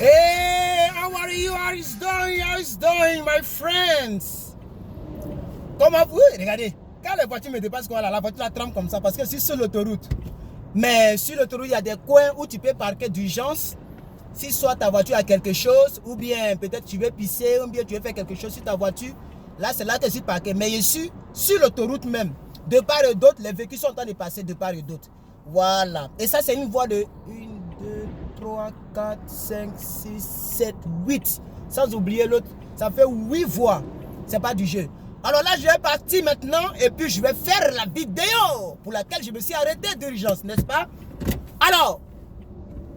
Hey, how are you? How is doing? How is doing, my friends? Comment vous? Regardez, quand les voitures me dépassent, la voiture la trempe comme ça parce que c'est sur l'autoroute. Mais sur l'autoroute, il y a des coins où tu peux parquer d'urgence. Si soit ta voiture a quelque chose, ou bien peut-être tu veux pisser, ou bien tu veux faire quelque chose sur ta voiture. Là, c'est là que je suis parqué. Mais je suis sur l'autoroute même. De part et d'autre, les véhicules sont en train de passer de part et d'autre. Voilà. Et ça, c'est une voie de 1, 2, 3, 4, 5, 6, 7, 8. Sans oublier l'autre. Ça fait 8 voies. C'est pas du jeu. Alors là, je vais partir maintenant et puis je vais faire la vidéo pour laquelle je me suis arrêté d'urgence, n'est-ce pas? Alors,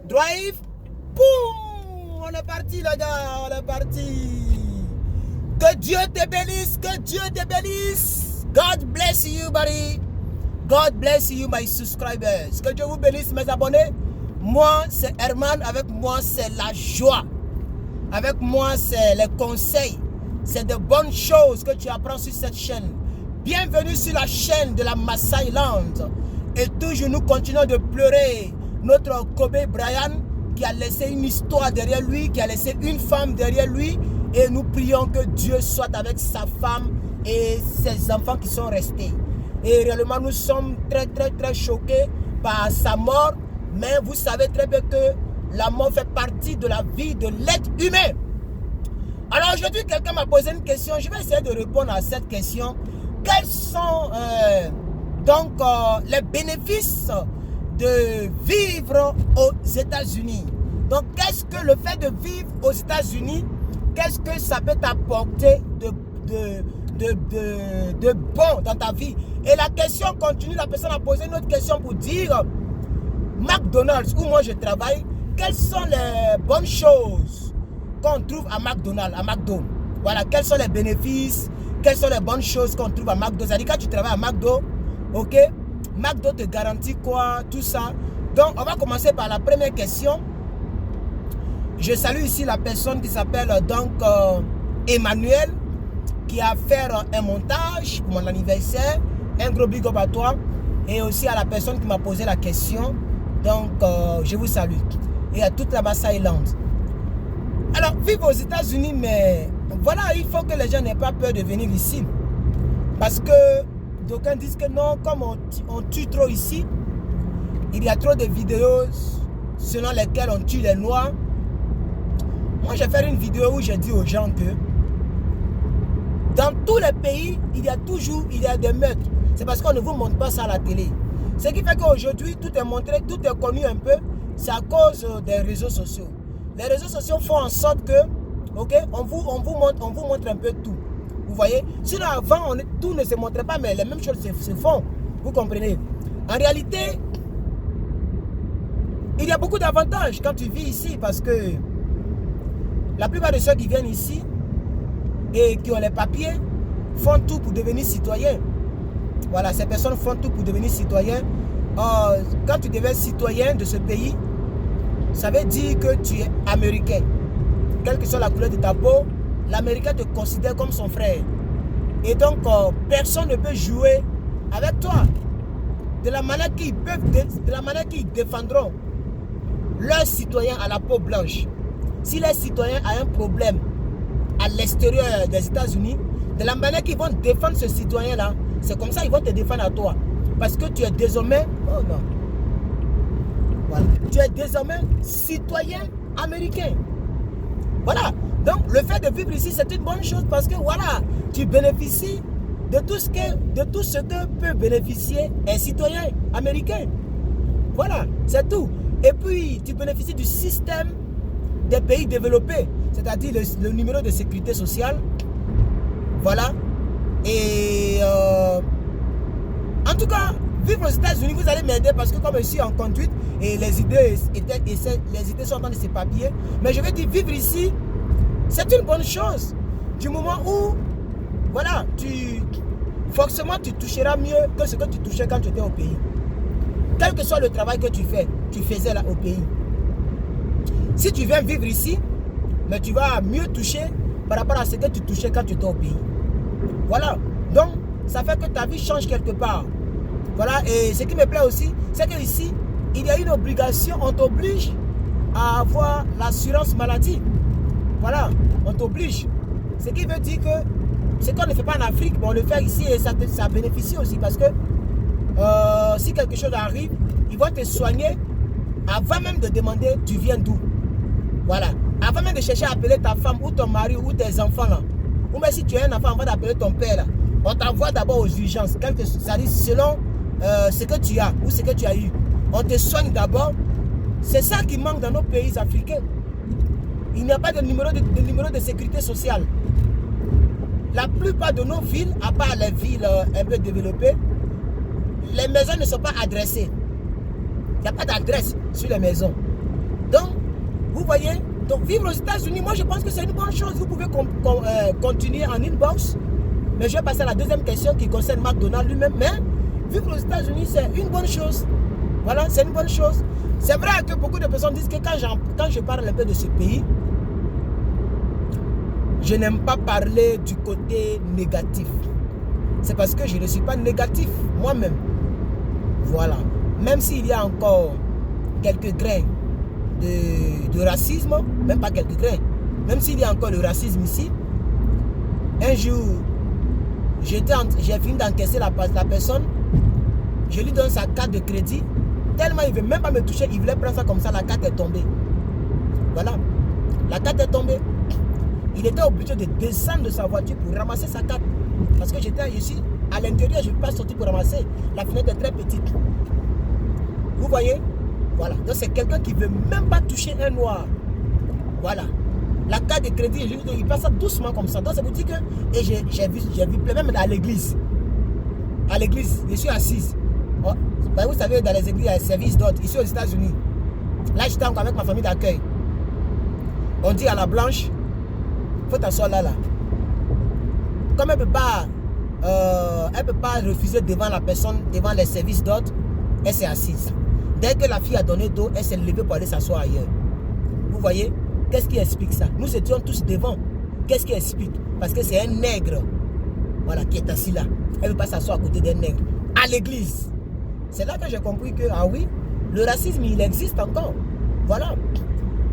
drive. Boum! On est parti, les gars. On est parti. Que Dieu te bénisse. Que Dieu te bénisse. God bless you, buddy. God bless you, my subscribers. Que Dieu vous bénisse, mes abonnés. Moi, c'est Herman. Avec moi, c'est la joie. Avec moi, c'est les conseils. C'est de bonnes choses que tu apprends sur cette chaîne. Bienvenue sur la chaîne de la Maasai Land. Et toujours, nous continuons de pleurer notre Kobe Bryant qui a laissé une histoire derrière lui, qui a laissé une femme derrière lui. Et nous prions que Dieu soit avec sa femme et ses enfants qui sont restés. Et réellement, nous sommes très choqués par sa mort. Mais vous savez très bien que la mort fait partie de la vie de l'être humain. Alors aujourd'hui, quelqu'un m'a posé une question. Je vais essayer de répondre à cette question. Quels sont les bénéfices de vivre aux États-Unis? Donc, qu'est-ce que le fait de vivre aux États-Unis, qu'est-ce que ça peut t'apporter de bon dans ta vie? Et la question continue, la personne a posé une autre question pour dire McDonald's, où moi je travaille, quelles sont les bonnes choses qu'on trouve à McDonald's, à McDo? Voilà, quels sont les bénéfices, quelles sont les bonnes choses qu'on trouve à McDo? C'est-à-dire quand tu travailles à McDo, ok, McDo te garantit quoi, tout ça. Donc, on va commencer par la première question. Je salue ici la personne qui s'appelle Emmanuel, qui a fait un montage pour mon anniversaire. Un gros big up à toi. Et aussi à la personne qui m'a posé la question. Donc, je vous salue. Et à toute la Maasai Land. Alors, vivre aux États-Unis, mais voilà, il faut que les gens n'aient pas peur de venir ici. Parce que d'aucuns disent que non, comme on tue trop ici, il y a trop de vidéos selon lesquelles on tue les Noirs. Moi, j'ai fait une vidéo où j'ai dit aux gens que dans tous les pays, il y a des meurtres. C'est parce qu'on ne vous montre pas ça à la télé. Ce qui fait qu'aujourd'hui, tout est montré, tout est connu un peu. C'est à cause des réseaux sociaux. Les réseaux sociaux font en sorte que, ok, on vous montre un peu tout. Vous voyez? Sinon, avant, tout ne se montrait pas, mais les mêmes choses se font. Vous comprenez? En réalité, il y a beaucoup d'avantages quand tu vis ici parce que la plupart de ceux qui viennent ici et qui ont les papiers font tout pour devenir citoyens. Voilà, ces personnes font tout pour devenir citoyens. Quand tu deviens citoyen de ce pays, ça veut dire que tu es américain. Quelle que soit la couleur de ta peau, l'américain te considère comme son frère. Et donc, personne ne peut jouer avec toi. De la manière qu'ils défendront leurs citoyens à la peau blanche. Si les citoyens ont un problème à l'extérieur des États-Unis, de la manière qu'ils vont défendre ce citoyen-là, c'est comme ça qu'ils vont te défendre à toi. Parce que tu es désormais... Oh non. Voilà. Tu es désormais citoyen américain. Voilà. Donc, le fait de vivre ici, c'est une bonne chose parce que, voilà, tu bénéficies de tout ce que peut bénéficier un citoyen américain. Voilà, c'est tout. Et puis, tu bénéficies du système des pays développés, c'est-à-dire le numéro de sécurité sociale. Voilà. Et en tout cas, vivre aux États-Unis, vous allez m'aider parce que comme je suis en conduite et les idées sont dans ces papiers, mais je vais dire vivre ici, c'est une bonne chose. Du moment où, voilà, forcément tu toucheras mieux que ce que tu touchais quand tu étais au pays. Quel que soit le travail que tu faisais là au pays. Si tu viens vivre ici, mais tu vas mieux toucher par rapport à ce que tu touchais quand tu étais au pays. Voilà. Donc, ça fait que ta vie change quelque part. Voilà. Et ce qui me plaît aussi, c'est qu'ici, il y a une obligation, on t'oblige à avoir l'assurance maladie. Voilà, on t'oblige. Ce qui veut dire que ce qu'on ne fait pas en Afrique, on le fait ici et ça bénéficie aussi parce que si quelque chose arrive, ils vont te soigner avant même de demander tu viens d'où. Voilà, avant même de chercher à appeler ta femme ou ton mari ou tes enfants là. Ou même si tu es un enfant, on va t'appeler ton père là. On t'envoie d'abord aux urgences, c'est-à-dire selon ce que tu as ou ce que tu as eu. On te soigne d'abord. C'est ça qui manque dans nos pays africains. Il n'y a pas de numéro de sécurité sociale. La plupart de nos villes, à part les villes un peu développées, les maisons ne sont pas adressées. Il n'y a pas d'adresse sur les maisons. Donc, vous voyez, donc vivre aux États-Unis, moi je pense que c'est une bonne chose. Vous pouvez continuer en inbox. Mais je vais passer à la deuxième question qui concerne McDonald's lui-même. Mais vivre aux États-Unis, c'est une bonne chose. Voilà, c'est une bonne chose. C'est vrai que beaucoup de personnes disent que quand je parle un peu de ce pays, je n'aime pas parler du côté négatif. C'est parce que je ne suis pas négatif moi-même. Voilà. Même s'il y a encore quelques grains de racisme, même pas quelques grains, même s'il y a encore le racisme ici, un jour, j'ai fini d'encaisser la personne, je lui donne sa carte de crédit, tellement il ne veut même pas me toucher, il voulait prendre ça comme ça, la carte est tombée. Voilà, la carte est tombée. Il était obligé de descendre de sa voiture pour ramasser sa carte. Parce que j'étais ici, à l'intérieur, je ne peux pas sortir pour ramasser. La fenêtre est très petite. Vous voyez? Voilà. Donc c'est quelqu'un qui ne veut même pas toucher un noir. Voilà. La carte de crédit, il passe ça doucement comme ça. Donc c'est pour dire que... Et j'ai vu plein, même à l'église. À l'église, je suis assise. Oh, ben vous savez, dans les églises, il y a un service d'ordre. Ici aux États-Unis. Là, j'étais encore avec ma famille d'accueil. On dit à la blanche, il faut t'asseoir là. Comme elle ne peut pas refuser devant la personne, devant les services d'ordre, elle s'est assise. Dès que la fille a donné dos, elle s'est levée pour aller s'asseoir ailleurs. Vous voyez? Qu'est-ce qui explique ça? Nous étions tous devant. Qu'est-ce qui explique? Parce que c'est un nègre, voilà, qui est assis là. Elle ne veut pas s'asseoir à côté d'un nègre. À l'église. C'est là que j'ai compris que, ah oui, le racisme, il existe encore. Voilà.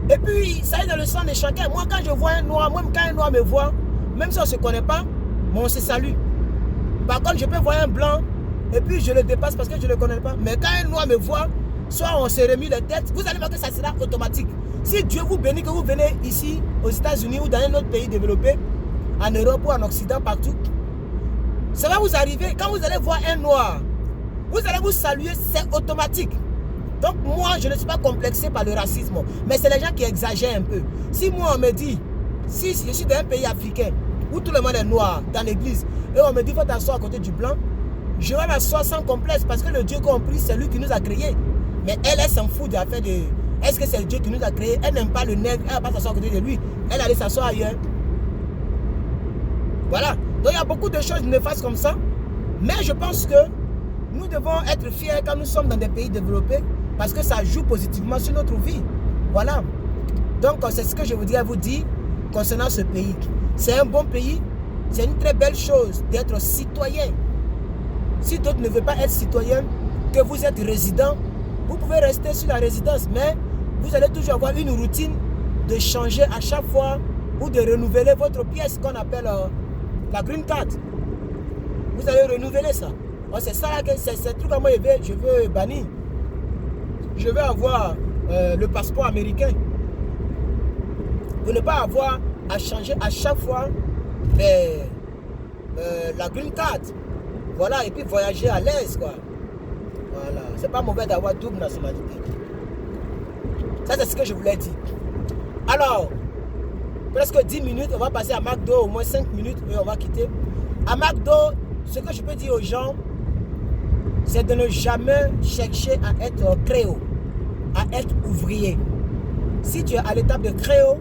Et puis, ça est dans le sang de chacun. Moi, quand je vois un noir, même quand un noir me voit, même si on ne se connaît pas, on se salue. Par contre, je peux voir un blanc, et puis je le dépasse parce que je ne le connais pas. Mais quand un noir me voit, soit on se remet les têtes, vous allez voir que ça sera automatique. Si Dieu vous bénit, que vous venez ici, aux États-Unis ou dans un autre pays développé, en Europe ou en Occident, partout, ça va vous arriver. Quand vous allez voir un noir, vous allez vous saluer, c'est automatique. Donc moi, je ne suis pas complexé par le racisme. Mais c'est les gens qui exagèrent un peu. Si moi, on me dit, si je suis dans un pays africain, où tout le monde est noir, dans l'église, et on me dit, il faut t'asseoir à côté du blanc, je vais m'asseoir sans complexe, parce que le Dieu qu'on prie, c'est lui qui nous a créés. Mais elle s'en fout de la fait de... Est-ce que c'est le Dieu qui nous a créés? Elle n'aime pas le nègre, elle ne va pas s'asseoir à côté de lui. Elle allait s'asseoir ailleurs. Voilà. Donc il y a beaucoup de choses néfastes comme ça. Mais je pense que nous devons être fiers quand nous sommes dans des pays développés, parce que ça joue positivement sur notre vie. Voilà. Donc c'est ce que je voudrais vous dire concernant ce pays. C'est un bon pays. C'est une très belle chose d'être citoyen. Si d'autres ne veulent pas être citoyens, que vous êtes résident, vous pouvez rester sur la résidence, mais vous allez toujours avoir une routine de changer à chaque fois ou de renouveler votre pièce qu'on appelle la green card. Vous allez renouveler ça. C'est ça là que c'est ce truc à moi je veux bannir. Je veux avoir le passeport américain. Pour ne pas avoir à changer à chaque fois la green card. Voilà, et puis voyager à l'aise, quoi. Voilà, c'est pas mauvais d'avoir double nationalité. Ça, c'est ce que je voulais dire. Alors, presque 10 minutes, on va passer à McDo, au moins 5 minutes, et on va quitter. À McDo, ce que je peux dire aux gens, c'est de ne jamais chercher à être créole, à être ouvrier. Si tu es à l'étape de créole,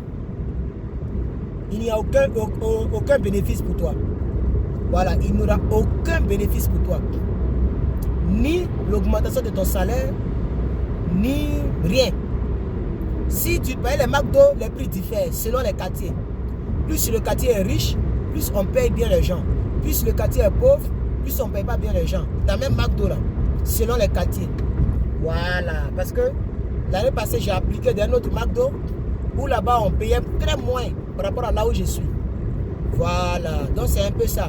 il n'y a aucun bénéfice pour toi. Voilà, il n'y aura aucun bénéfice pour toi. Ni l'augmentation de ton salaire, ni rien. Si tu payes les McDo, les prix diffèrent selon les quartiers. Plus le quartier est riche, plus on paye bien les gens. Plus le quartier est pauvre, plus on ne paye pas bien les gens. Dans même McDo là, selon les quartiers. Voilà, parce que L'année passée, j'ai appliqué dans un autre McDo où là-bas, on payait très moins par rapport à là où je suis. Voilà, donc c'est un peu ça.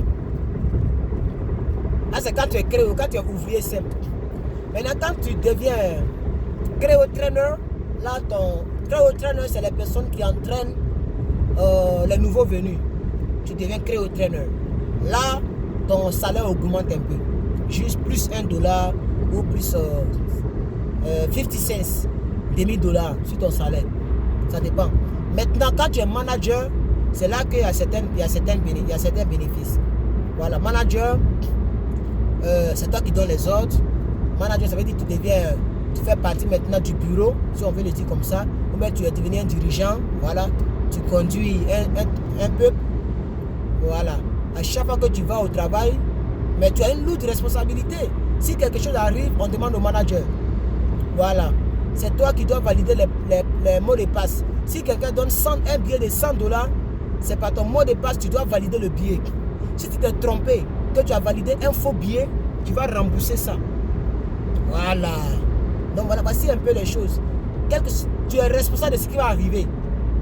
Là, c'est quand tu es créo, quand tu es ouvrier simple. Maintenant, quand tu deviens créo-trainer, là, ton créo-trainer, c'est les personnes qui entraînent les nouveaux venus. Tu deviens créo-trainer. Là, ton salaire augmente un peu. Juste plus $1 ou plus 50 cents, demi-dollar sur ton salaire. Ça dépend. Maintenant, quand tu es manager, c'est là qu'il y a certains bénéfices. Voilà, manager, c'est toi qui donnes les ordres. Manager, ça veut dire que tu fais partie maintenant du bureau, si on veut le dire comme ça. Ou bien tu es devenu un dirigeant, voilà. Tu conduis un peu. Voilà. À chaque fois que tu vas au travail, mais tu as une lourde responsabilité. Si quelque chose arrive, on demande au manager. Voilà. C'est toi qui dois valider les mots de passe. Si quelqu'un donne un billet de $100, c'est pas ton mot de passe, tu dois valider le billet. Si tu t'es trompé, que tu as validé un faux billet, tu vas rembourser ça. Voilà. Donc voilà, voici un peu les choses. Tu es responsable de ce qui va arriver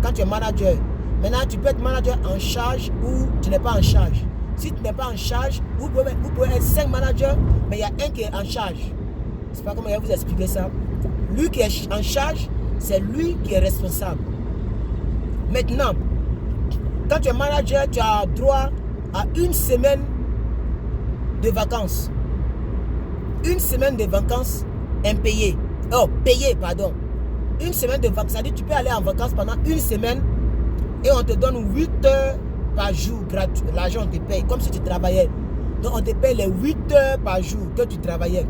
quand tu es manager. Maintenant, tu peux être manager en charge ou tu n'es pas en charge. Si tu n'es pas en charge, vous pouvez être 5 managers, mais il y a un qui est en charge. Je ne sais pas comment je vais vous expliquer ça. Lui qui est en charge, c'est lui qui est responsable. Maintenant, quand tu es manager, tu as droit à 1 semaine de vacances. 1 semaine de vacances impayées. Oh, payées, pardon. 1 semaine de vacances. C'est-à-dire que tu peux aller en vacances pendant 1 semaine et on te donne 8 heures par jour gratuit. L'argent, on te paye comme si tu travaillais. Donc, on te paye les 8 heures par jour que tu travaillais.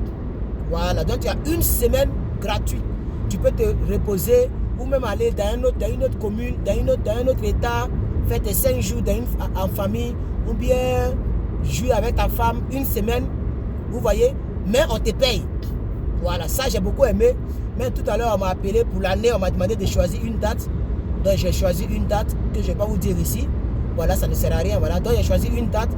Voilà. Donc, tu as 1 semaine gratuite. Tu peux te reposer ou même aller dans une autre commune, dans un autre état, faire tes 5 jours en famille ou bien jouer avec ta femme 1 semaine. Vous voyez? Mais on te paye. Voilà, ça j'ai beaucoup aimé. Mais tout à l'heure, on m'a appelé pour l'année, on m'a demandé de choisir une date. Donc j'ai choisi une date que je ne vais pas vous dire ici. Voilà, ça ne sert à rien. Voilà, donc j'ai choisi une date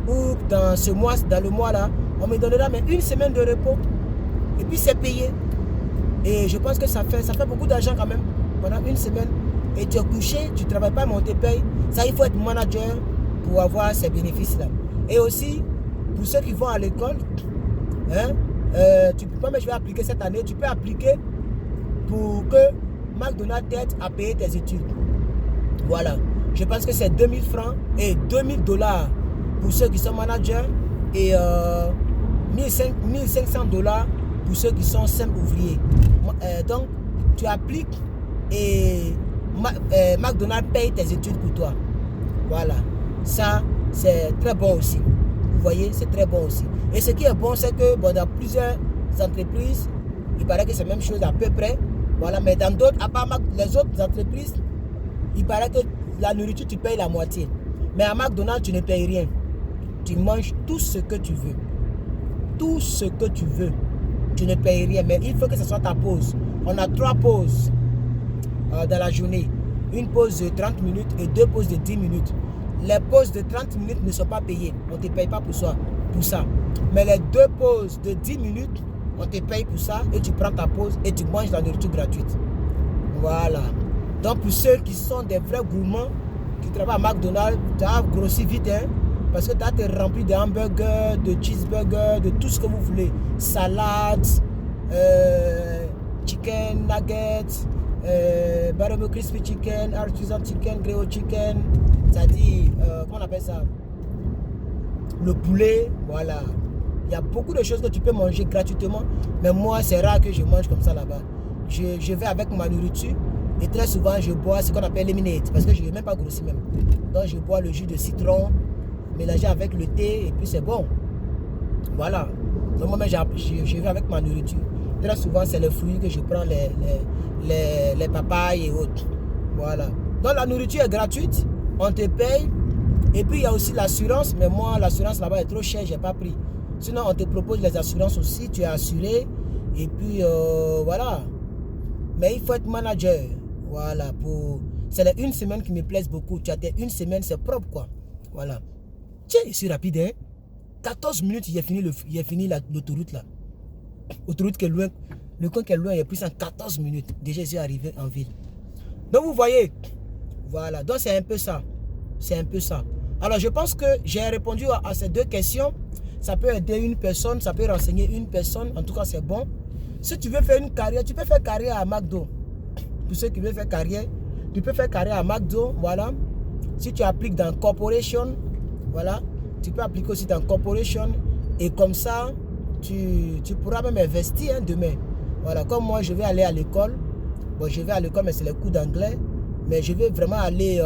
où dans ce mois, dans le mois là, on me donnera mais 1 semaine de repos. Et puis c'est payé. Et je pense que ça fait beaucoup d'argent quand même pendant 1 semaine. Et tu es couché, tu ne travailles pas, mais on te paye. Ça, il faut être manager pour avoir ces bénéfices-là. Et aussi, pour ceux qui vont à l'école, hein, tu peux pas, mais je vais appliquer cette année, tu peux appliquer pour que McDonald's t'aide à payer tes études. Voilà. Je pense que c'est 2000 francs et $2000 pour ceux qui sont managers et 1500 $ pour ceux qui sont simples ouvriers. Donc, tu appliques et McDonald's paye tes études pour toi. Voilà. Ça, c'est très bon aussi. Vous voyez, c'est très bon aussi. Et ce qui est bon, c'est que bon, dans plusieurs entreprises, il paraît que c'est la même chose à peu près. Voilà, mais dans d'autres, à part les autres entreprises, il paraît que la nourriture, tu payes la moitié. Mais à McDonald's, tu ne payes rien. Tu manges tout ce que tu veux. Tout ce que tu veux. Tu ne payes rien. Mais il faut que ce soit ta pause. On a 3 pauses dans la journée. Une pause de 30 minutes et 2 pauses de 10 minutes. Les pauses de 30 minutes ne sont pas payées. On ne te paye pas pour ça. Mais les 2 pauses de 10 minutes, on te paye pour ça et tu prends ta pause et tu manges la nourriture gratuite. Voilà. Donc pour ceux qui sont des vrais gourmands, qui travaillent à McDonald's, tu as grossi vite, hein, parce que tu as été rempli de hamburgers, de cheeseburgers, de tout ce que vous voulez. Salade, chicken nuggets, barbecue crispy chicken, artisan chicken, grilled chicken, c'est-à-dire, comment on appelle ça? Le poulet, voilà. Il y a beaucoup de choses que tu peux manger gratuitement, mais moi, c'est rare que je mange comme ça là-bas. Je vais avec ma nourriture et très souvent, je bois ce qu'on appelle lemonade parce que je ne vais même pas grossir même. Donc, je bois le jus de citron mélangé avec le thé et puis c'est bon. Voilà. Donc, moi, je vais avec ma nourriture. Très souvent, c'est les fruits que je prends, les papayes et autres. Voilà. Donc, la nourriture est gratuite, on te paye. Et puis, il y a aussi l'assurance, mais moi, l'assurance là-bas est trop chère, je n'ai pas pris. Sinon, on te propose les assurances aussi, tu es assuré. Et puis, voilà. Mais il faut être manager. Voilà. C'est les 1 semaine qui me plaisent beaucoup. Tu as tes 1 semaine, c'est propre, quoi. Voilà. Tiens, je suis rapide, hein. 14 minutes, il a fini l'autoroute, là. Autoroute qui est loin. Le coin qui est loin est pris en 14 minutes. Déjà, je suis arrivé en ville. Donc, vous voyez, voilà. Donc, c'est un peu ça. C'est un peu ça. Alors, je pense que j'ai répondu à ces deux questions. Ça peut aider une personne, ça peut renseigner une personne. En tout cas, c'est bon. Si tu veux faire une carrière, tu peux faire carrière à McDo. Pour ceux qui veulent faire carrière, tu peux faire carrière à McDo, voilà. Si tu appliques dans Corporation, voilà, tu peux appliquer aussi dans Corporation. Et comme ça, tu pourras même investir demain. Voilà, comme moi, je vais aller à l'école. Bon, je vais à l'école, mais c'est les cours d'anglais. Mais je vais vraiment aller...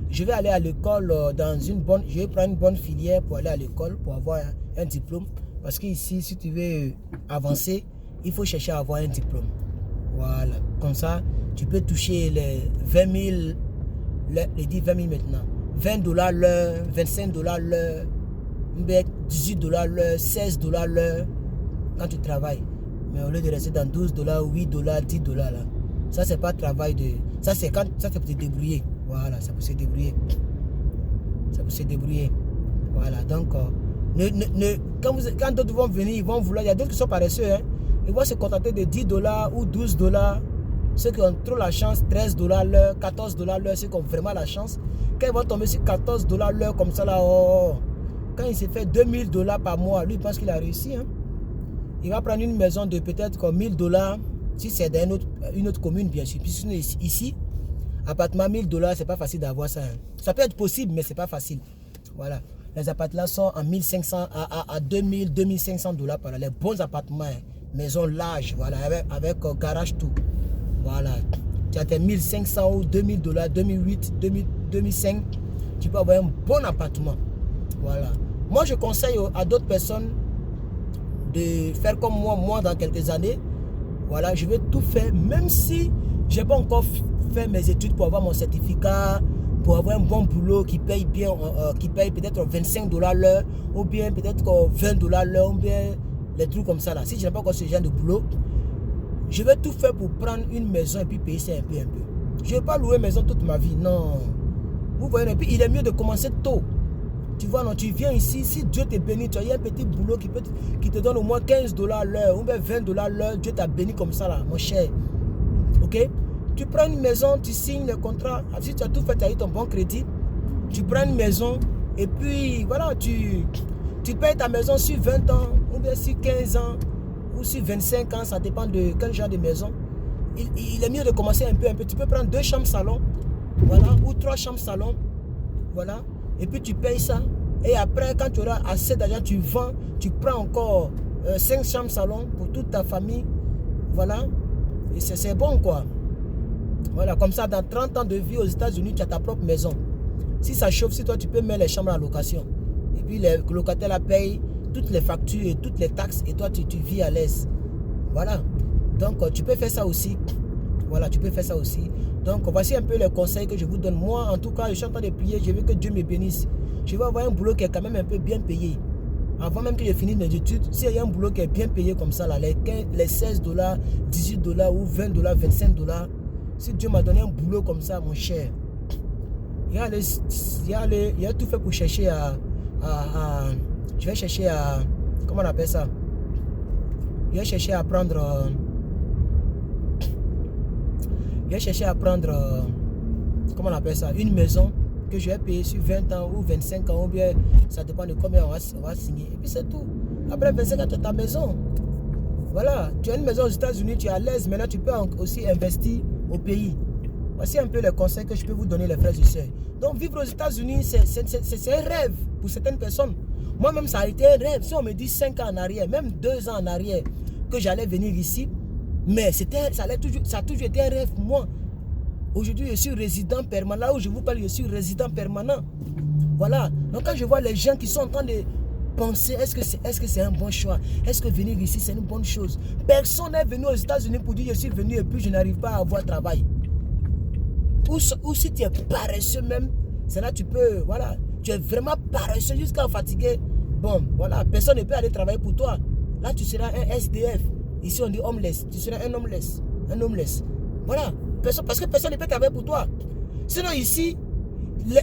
je vais aller à l'école dans une bonne... Je vais prendre une bonne filière pour aller à l'école, pour avoir un diplôme. Parce qu'ici, si tu veux avancer, il faut chercher à avoir un diplôme. Voilà, comme ça, tu peux toucher les 20 000, les 20 000 maintenant. 20 $ l'heure, 25 $ l'heure, 18 $ l'heure, 16 $ l'heure quand tu travailles. Mais au lieu de rester dans 12 $, 8 $, 10 $ là. Ça, c'est pas travail de... Ça, c'est pour te débrouiller. Voilà, ça peut se débrouiller. Ça peut se débrouiller. Voilà, donc... quand d'autres vont venir, ils vont vouloir... Il y a d'autres qui sont paresseux, hein. Ils vont se contenter de 10 $ ou 12 $. Ceux qui ont trop la chance, 13 $ l'heure, 14 $ l'heure, ceux qui ont vraiment la chance. Quand ils vont tomber sur 14 $ l'heure comme ça, là, oh, quand il s'est fait 2000 $ par mois, lui, il pense qu'il a réussi. Hein. Il va prendre une maison de peut-être comme 1000 $, si c'est dans une autre commune, bien sûr. Puis ici, appartement 1000 $, c'est pas facile d'avoir ça. Hein. Ça peut être possible, mais c'est pas facile. Voilà. Les appartements sont en 1500 à 2000, 2500 $ par an. Les bons appartements, hein. Maison large, voilà, avec garage tout. Voilà. Tu as tes 1500 ou 2000 $, 2008, 2005, tu peux avoir un bon appartement. Voilà. Moi, je conseille à d'autres personnes de faire comme moi dans quelques années. Voilà, je vais tout faire, même si je n'ai pas encore fait mes études pour avoir mon certificat, pour avoir un bon boulot qui paye bien, qui paye peut-être 25 $ l'heure, ou bien peut-être 20 $ l'heure, ou bien les trucs comme ça là. Si je n'ai pas encore ce genre de boulot, je vais tout faire pour prendre une maison et puis payer ça un peu. Je ne vais pas louer maison toute ma vie, non. Vous voyez, et puis il est mieux de commencer tôt. Tu vois, non, tu viens ici, si Dieu te bénit, tu as un petit boulot qui te donne au moins 15 $ l'heure, ou bien 20 $ l'heure, Dieu t'a béni comme ça là, mon cher. Ok? Tu prends une maison, tu signes le contrat, si tu as tout fait, tu as eu ton bon crédit, tu prends une maison, et puis voilà, tu payes ta maison sur 20 ans, ou bien sur 15 ans, ou sur 25 ans, ça dépend de quel genre de maison. Il est mieux de commencer un peu. Tu peux prendre 2 chambres salon, voilà, ou 3 chambres salon, voilà, et puis tu payes ça. Et après, quand tu auras assez d'argent, tu vends, tu prends encore 5 chambres salon pour toute ta famille, voilà, et c'est bon quoi. Voilà, comme ça, dans 30 ans de vie aux États-Unis, tu as ta propre maison. Si ça chauffe, si toi, tu peux mettre les chambres en location. Et puis, les locataires la payent toutes les factures et toutes les taxes. Et toi, tu vis à l'aise. Voilà. Donc, tu peux faire ça aussi. Voilà, tu peux faire ça aussi. Donc, voici un peu les conseils que je vous donne. Moi, en tout cas, je suis en train de prier. Je veux que Dieu me bénisse. Je vais avoir un boulot qui est quand même un peu bien payé. Avant même que je finisse mes études, s'il y a un boulot qui est bien payé comme ça, là, les 16 $, 18 $ ou 20 $, 25 $, si Dieu m'a donné un boulot comme ça, mon cher, il a tout fait pour chercher je vais chercher à, comment on appelle ça? Je vais chercher à prendre, comment on appelle ça? Une maison que je vais payer sur 20 ans ou 25 ans, ou bien ça dépend de combien on va signer. Et puis c'est tout. Après 25 ans, tu as ta maison. Voilà, tu as une maison aux États-Unis, tu es à l'aise. Maintenant, tu peux aussi investir au pays. Voici un peu les conseils que je peux vous donner, les frères et sœurs. Donc, vivre aux États-Unis, c'est un rêve pour certaines personnes. Moi-même, ça a été un rêve. Si on me dit 5 ans en arrière, même 2 ans en arrière, que j'allais venir ici, mais ça a toujours été un rêve pour moi. Aujourd'hui, je suis résident permanent. Là où je vous parle, je suis résident permanent. Voilà. Donc, quand je vois les gens qui sont en train de penser, est-ce que c'est un bon choix? Est-ce que venir ici, c'est une bonne chose? Personne n'est venu aux États-Unis pour dire je suis venu et puis je n'arrive pas à avoir travail. Ou si tu es paresseux même, c'est là que tu peux, voilà, tu es vraiment paresseux jusqu'à fatiguer. Bon, voilà, personne ne peut aller travailler pour toi. Là, tu seras un SDF. Ici, on dit homeless. Tu seras un homeless. Un homeless. Voilà. Parce que personne ne peut travailler pour toi. Sinon, ici,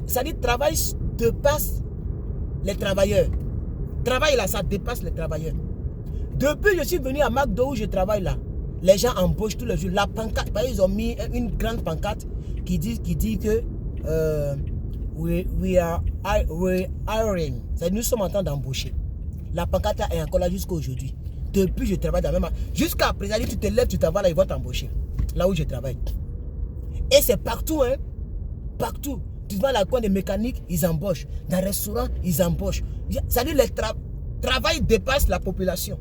ça dit travail dépasse les travailleurs. Travail là, ça dépasse les travailleurs. Depuis que je suis venu à McDo où je travaille là, les gens embauchent tous les jours. La pancarte, ils ont mis une grande pancarte qui dit que we are hiring. Nous sommes en train d'embaucher. La pancarte est encore là jusqu'à aujourd'hui. Depuis je travaille dans la même... Jusqu'à présent, tu te lèves, tu t'en vas là, ils vont t'embaucher. Là où je travaille. Et c'est partout, hein. Partout. Tu vas à la coin des mécaniques, ils embauchent. Dans les restaurants, ils embauchent. C'est-à-dire le travail dépasse la population.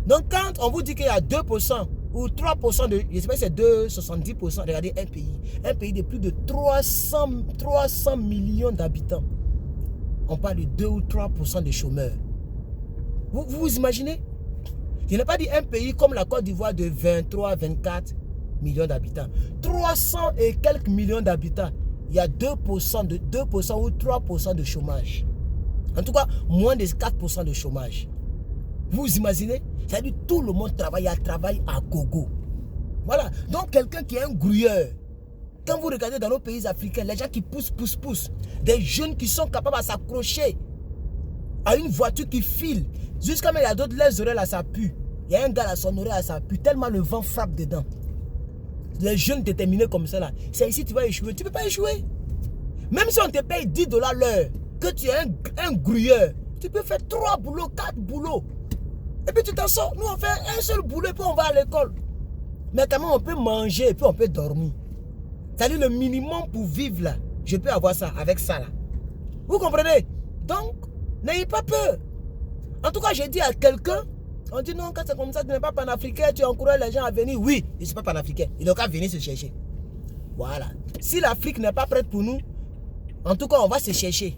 Donc quand on vous dit qu'il y a 2% ou 3% de... Je ne sais pas si c'est 2,70%. Regardez un pays de plus de 300 millions d'habitants. On parle de 2 ou 3% de chômeurs. Vous imaginez? Je n'ai pas dit un pays comme la Côte d'Ivoire de 23, 24 millions d'habitants. 300 et quelques millions d'habitants. Il y a 2% ou 3% de chômage. En tout cas, moins de 4% de chômage. Vous imaginez? C'est-à-dire tout le monde travaille à gogo. Voilà. Donc quelqu'un qui est un grouilleur. Quand vous regardez dans nos pays africains, les gens qui poussent. Des jeunes qui sont capables de s'accrocher à une voiture qui file. Jusqu'à même il y a d'autres, les oreilles là, ça pue. Il y a un gars là, son oreille là, ça pue. Tellement le vent frappe dedans. Les jeunes déterminés comme ça là. C'est ici tu vas échouer. Tu ne peux pas échouer. Même si on te paye 10 $ l'heure, que tu es un grouilleur, tu peux faire 3 boulots, 4 boulots. Et puis tu t'en sors. Nous on fait un seul boulot et puis on va à l'école. Mais quand même on peut manger et puis on peut dormir. C'est-à-dire le minimum pour vivre là. Je peux avoir ça avec ça là. Vous comprenez? Donc, n'ayez pas peur. En tout cas, j'ai dit à quelqu'un, on dit non, quand c'est comme ça, tu n'es pas panafricain, tu encourages les gens à venir. Oui, je ne suis pas panafricain. Ils n'ont qu'à venir se chercher. Voilà. Si l'Afrique n'est pas prête pour nous, en tout cas, on va se chercher.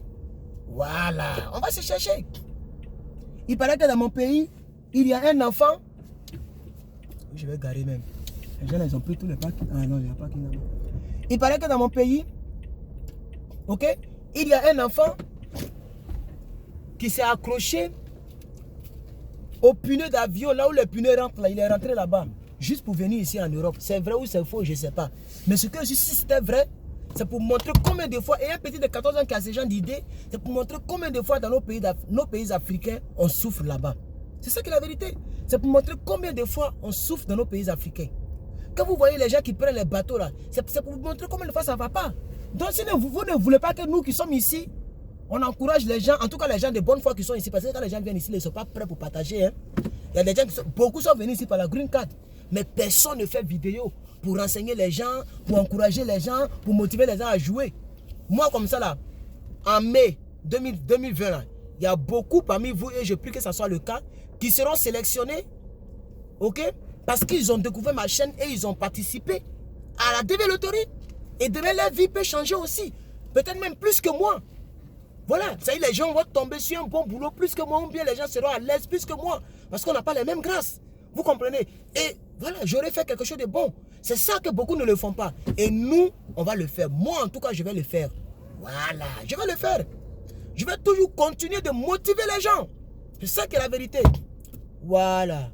Voilà. On va se chercher. Il paraît que dans mon pays, il y a un enfant. Je vais garer même. Les gens, ils ont pris tous les packs. Ah non, il n'y a pas qui là-bas. Il paraît que dans mon pays, ok, il y a un enfant qui s'est accroché au pneu d'avion, là où le pneu rentre, là, il est rentré là-bas, juste pour venir ici en Europe. C'est vrai ou c'est faux, je ne sais pas. Mais ce que je dis, si c'était vrai, c'est pour montrer combien de fois, et un petit de 14 ans qui a ce genre d'idée, c'est pour montrer combien de fois dans nos pays africains, on souffre là-bas. C'est ça qui est la vérité. C'est pour montrer combien de fois on souffre dans nos pays africains. Quand vous voyez les gens qui prennent les bateaux là, c'est pour vous montrer combien de fois ça ne va pas. Donc si vous ne voulez pas que nous qui sommes ici, on encourage les gens, en tout cas les gens de bonne foi qui sont ici, parce que quand les gens viennent ici, ils ne sont pas prêts pour partager. Hein. Il y a des gens beaucoup sont venus ici par la green card, mais personne ne fait vidéo pour renseigner les gens, pour encourager les gens, pour motiver les gens à jouer. Moi comme ça là, en mai 2020, là, il y a beaucoup parmi vous, et je prie que ce soit le cas, qui seront sélectionnés, ok, parce qu'ils ont découvert ma chaîne et ils ont participé à la DV Loterie. Et demain, leur vie peut changer aussi. Peut-être même plus que moi. Voilà, ça y est, les gens vont tomber sur un bon boulot plus que moi, ou bien les gens seront à l'aise plus que moi. Parce qu'on n'a pas les mêmes grâces. Vous comprenez? Et voilà, j'aurais fait quelque chose de bon. C'est ça que beaucoup ne le font pas. Et nous, on va le faire. Moi, en tout cas, je vais le faire. Voilà, je vais le faire. Je vais toujours continuer de motiver les gens. C'est ça qui est la vérité. Voilà.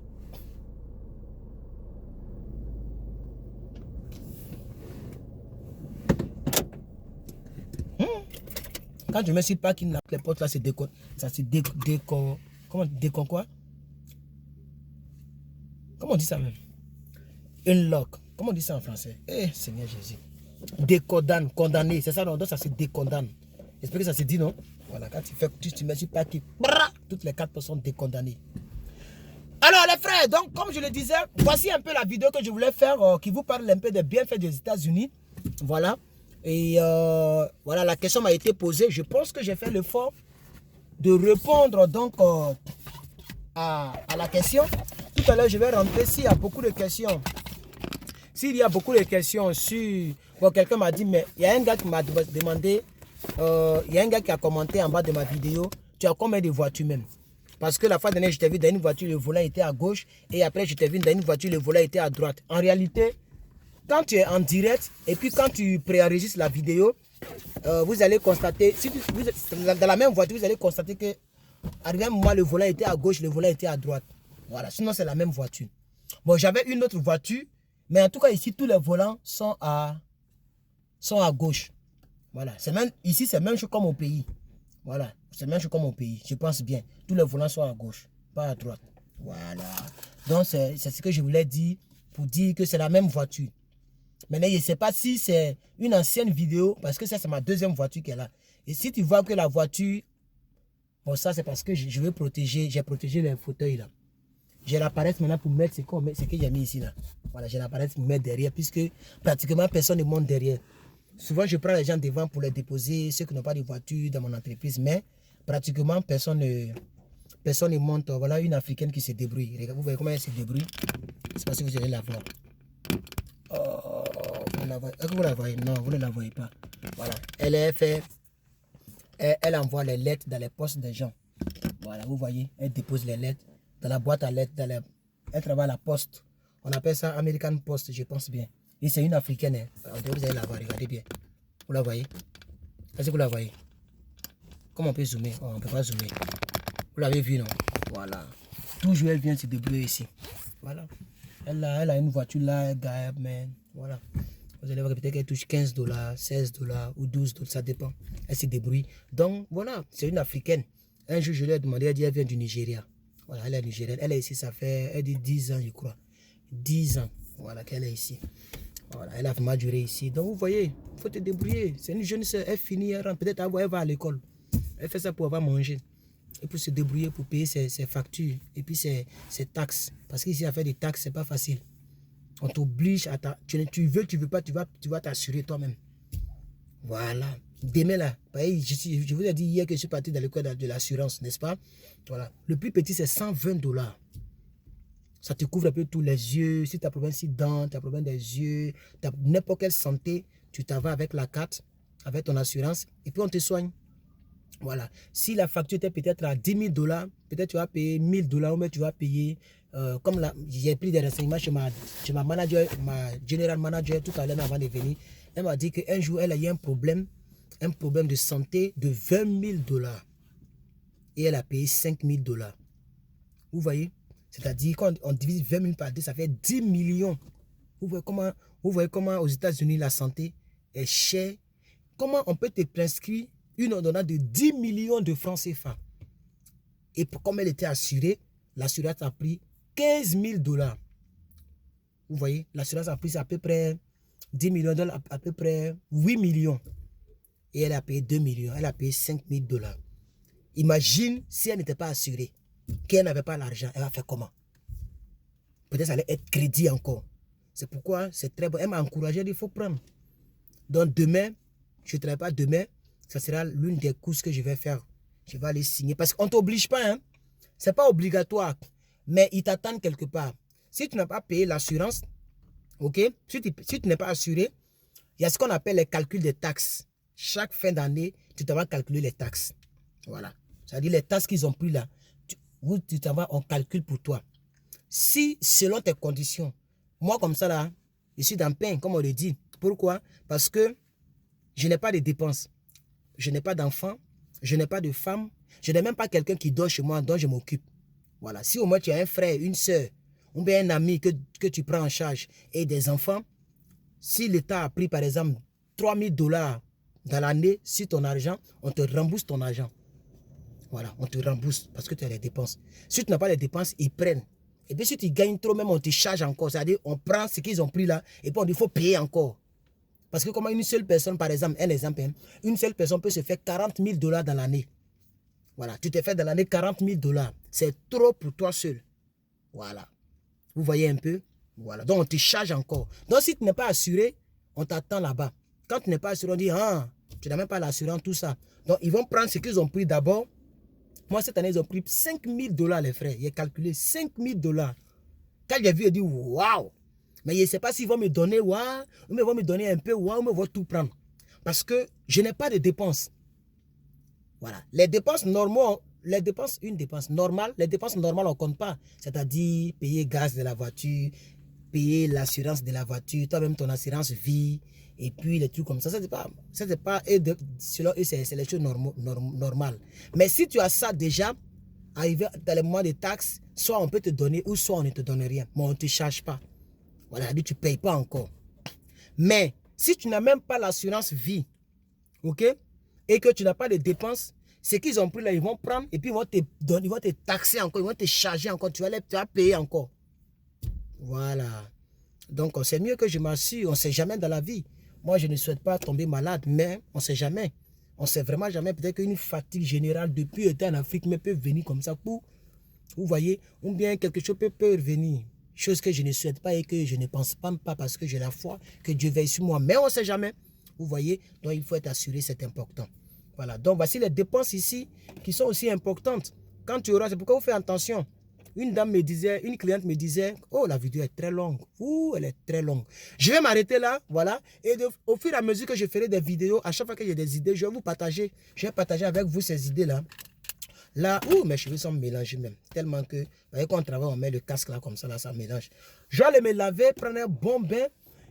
Quand je me suis pas qu'il n'a les portes là, c'est déco. Ça c'est déco. Comment déco quoi? Comment on dit ça même? Unlock. Comment on dit ça en français? Eh Seigneur Jésus. Décondamne, condamné. C'est ça, non? Donc ça se décondamne. J'espère que ça se dit, non? Voilà, quand tu fais, tu me suis pas qui. Toutes les 4 personnes décondamnées. Alors les frères, donc comme je le disais, voici un peu la vidéo que je voulais faire qui vous parle un peu des bienfaits des États-Unis. Voilà. Et voilà, la question m'a été posée. Je pense que j'ai fait l'effort de répondre donc à la question. Tout à l'heure, je vais rentrer s'il y a beaucoup de questions. S'il y a beaucoup de questions sur... Bon, quelqu'un m'a dit, mais il y a un gars qui m'a demandé, il y a un gars qui a commenté en bas de ma vidéo, tu as combien de voitures même? Parce que la fois dernière, je t'ai vu dans une voiture, le volant était à gauche, et après, je t'ai vu dans une voiture, le volant était à droite. En réalité, quand tu es en direct, et puis quand tu préenregistres la vidéo, vous allez constater, si dans la même voiture, vous allez constater que, arrivé un moment, le volant était à gauche, le volant était à droite. Voilà, sinon c'est la même voiture. Bon, j'avais une autre voiture, mais en tout cas, ici, tous les volants sont à gauche. Voilà, ici, c'est même chose comme au pays. Voilà, c'est même chose comme au pays, je pense bien. Tous les volants sont à gauche, pas à droite. Voilà. Donc, c'est ce que je voulais dire pour dire que c'est la même voiture. Maintenant, je ne sais pas si c'est une ancienne vidéo, parce que ça, c'est ma deuxième voiture qui est là. Et si tu vois que la voiture, bon, ça, c'est parce que je veux protéger, j'ai protégé les fauteuils là. J'ai l'appareil maintenant pour mettre ce que j'ai mis ici là. Voilà, j'ai l'appareil pour mettre derrière, puisque pratiquement personne ne monte derrière. Souvent, je prends les gens devant pour les déposer, ceux qui n'ont pas de voiture dans mon entreprise, mais pratiquement personne ne monte. Voilà une Africaine qui se débrouille. Regardez, vous voyez comment elle se débrouille. Je ne sais pas si vous allez la voir. Oh, est-ce que vous la voyez? Non, vous ne la voyez pas. Voilà, elle envoie les lettres dans les postes des gens. Voilà, vous voyez, elle dépose les lettres dans la boîte à lettres. Elle travaille à la poste. On appelle ça American Post, je pense bien. Et c'est une Africaine. Hein. Vous allez la voir, regardez bien. Vous la voyez? Est-ce que vous la voyez? Comment on peut zoomer? Oh, on ne peut pas zoomer. Vous l'avez vu, non? Voilà. Toujours elle vient se débrouiller ici. Voilà. Elle a une voiture là, elle man. Voilà. Vous allez voir peut-être qu'elle touche 15 $, 16 $ ou 12 $, ça dépend. Elle se débrouille. Donc, voilà, c'est une Africaine. Un jour, je lui ai demandé, elle dit, elle vient du Nigeria. Voilà, elle est nigérienne. Elle est ici, ça fait, elle dit 10 ans, je crois. 10 ans, voilà, qu'elle est ici. Voilà, elle a vraiment duré ici. Donc, vous voyez, il faut te débrouiller. C'est une jeune sœur, elle finit, elle rentre. Peut-être elle va à l'école. Elle fait ça pour avoir mangé. Et pour se débrouiller, pour payer ses factures. Et puis ses taxes. Parce qu'ici, à faire des taxes, c'est pas facile. On t'oblige à tu veux pas, tu vas t'assurer toi-même. Voilà. Demain là, je vous ai dit hier que je suis parti dans l'école de l'assurance, n'est-ce pas? Voilà. Le plus petit, c'est 120 $. Ça te couvre un peu tous les yeux. Si tu as problème de dents, tu as problème des yeux, tu as n'importe quelle santé, tu t'en vas avec la carte, avec ton assurance, et puis on te soigne. Voilà. Si la facture était peut-être à 10 000 $, peut-être tu vas payer 1 000 $, ou mais tu vas payer, comme j'ai pris des renseignements chez ma manager, ma general manager tout à l'heure avant de venir. Elle m'a dit qu'un jour, elle a eu un problème de santé de 20 000 $. Et elle a payé 5 000 $. Vous voyez? C'est-à-dire, quand on divise 20 000 par 2, ça fait 10 millions. Vous voyez comment aux États-Unis, la santé est chère. Comment on peut te prescrire une ordonnance de 10 millions de francs CFA. Et comme elle était assurée, l'assurance a pris 15 000 $. Vous voyez, l'assurance a pris à peu près 10 millions $, à peu près 8 millions. Et elle a payé 2 millions, elle a payé 5 000 $. Imagine si elle n'était pas assurée, qu'elle n'avait pas l'argent, elle va faire comment? Peut-être ça allait être crédit encore. C'est pourquoi c'est très bon. Elle m'a encouragé, il faut prendre. Donc demain, je ne travaille pas demain, ça sera l'une des courses que je vais faire. Je vais aller signer. Parce qu'on ne t'oblige pas. Hein? Ce n'est pas obligatoire. Mais ils t'attendent quelque part. Si tu n'as pas payé l'assurance, ok, si tu n'es pas assuré, il y a ce qu'on appelle les calculs des taxes. Chaque fin d'année, tu t'en vas calculer les taxes. Voilà. C'est-à-dire les taxes qu'ils ont pris là. Tu t'en vas, on calcule pour toi. Si, selon tes conditions, moi comme ça là, je suis dans le pain, comme on le dit. Pourquoi? Parce que je n'ai pas de dépenses. Je n'ai pas d'enfants, je n'ai pas de femme, je n'ai même pas quelqu'un qui dort chez moi dont je m'occupe. Voilà. Si au moins tu as un frère, une soeur, ou bien un ami que tu prends en charge et des enfants, si l'État a pris par exemple 3 000 $ dans l'année sur ton argent, on te rembourse ton argent. Voilà, on te rembourse parce que tu as les dépenses. Si tu n'as pas les dépenses, ils prennent. Et puis si tu gagnes trop, même on te charge encore. C'est-à-dire on prend ce qu'ils ont pris là et puis on dit il faut payer encore. Parce que comment une seule personne, par exemple, un exemple, hein, une seule personne peut se faire 40 000 $ dans l'année. Voilà, tu te fais dans l'année 40 000 $. C'est trop pour toi seul. Voilà. Vous voyez un peu? Voilà. Donc on te charge encore. Donc si tu n'es pas assuré, on t'attend là-bas. Quand tu n'es pas assuré, on dit, ah, tu n'as même pas l'assurance, tout ça. Donc ils vont prendre ce qu'ils ont pris d'abord. Moi, cette année, ils ont pris 5 000 $, les frères. J'ai calculé 5 000 $. Quand j'ai vu, j'ai dit, waouh! Mais je ne sais pas s'ils vont me donner, waouh, ou ils vont me donner un peu, waouh, ou ils vont tout prendre. Parce que je n'ai pas de dépenses. Voilà. Les dépenses normales, les dépenses normales, on ne compte pas. C'est-à-dire payer gaz de la voiture, payer l'assurance de la voiture, toi-même ton assurance vie, et puis les trucs comme ça. Ça, c'est pas selon eux, c'est les choses normales. Mais si tu as ça déjà, arrivé dans les moments de taxes, soit on peut te donner, ou soit on ne te donne rien. Mais on ne te charge pas. Voilà, tu ne payes pas encore. Mais si tu n'as même pas l'assurance vie, ok, et que tu n'as pas de dépenses, Ce qu'ils ont pris là, ils vont prendre et puis ils vont te donner, ils vont te taxer encore, ils vont te charger encore, tu vas payer encore. Voilà. Donc, c'est mieux que je m'assure, on ne sait jamais dans la vie. Moi, je ne souhaite pas tomber malade, mais on ne sait jamais. On ne sait vraiment jamais. Peut-être qu'une fatigue générale depuis être en Afrique mais peut venir comme ça pour, vous voyez, ou bien quelque chose peut revenir. Chose que je ne souhaite pas et que je ne pense pas parce que j'ai la foi que Dieu veille sur moi. Mais on ne sait jamais. Vous voyez, donc il faut être assuré, c'est important. Voilà, donc voici les dépenses ici qui sont aussi importantes. Quand tu auras, c'est pourquoi vous faites attention. Une dame me disait, une cliente me disait, oh la vidéo est très longue. Ouh, elle est très longue. Je vais m'arrêter là, voilà. Et au fur et à mesure que je ferai des vidéos, à chaque fois que j'ai des idées, je vais vous partager. Je vais partager avec vous ces idées-là. Là, ouh, mes cheveux sont mélangés même. Tellement que, vous voyez, quand on travaille, on met le casque là comme ça, là, ça mélange. Je vais aller me laver, prendre un bon bain.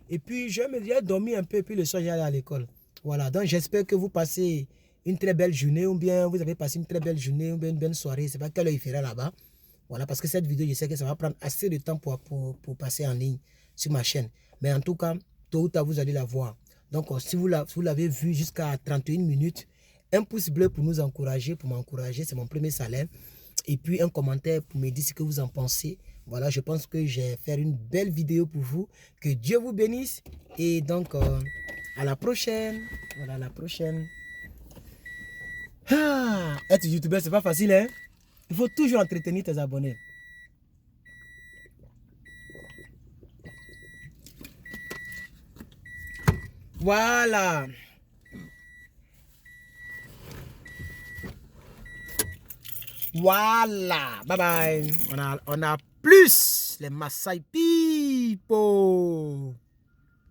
Et puis, je vais me dormir un peu. Et puis, le soir, j'allais à l'école. Voilà, donc j'espère que vous passez une très belle journée. Ou bien vous avez passé une très belle journée. Ou bien une bonne soirée. C'est pas quelle heure il fera là-bas. Voilà, parce que cette vidéo, je sais que ça va prendre assez de temps pour passer en ligne sur ma chaîne. Mais en tout cas, tôt ou tard, vous allez la voir. Donc, si vous l'avez vu jusqu'à 31 minutes, un pouce bleu pour nous encourager, pour m'encourager, c'est mon premier salaire. Et puis, un commentaire pour me dire ce que vous en pensez. Voilà, je pense que je vais faire une belle vidéo pour vous. Que Dieu vous bénisse. Et donc, à la prochaine. Voilà, à la prochaine. Ah, être youtubeur, c'est pas facile, hein? Il faut toujours entretenir tes abonnés. Voilà. Voilà. Bye bye. On a plus les Maasai people.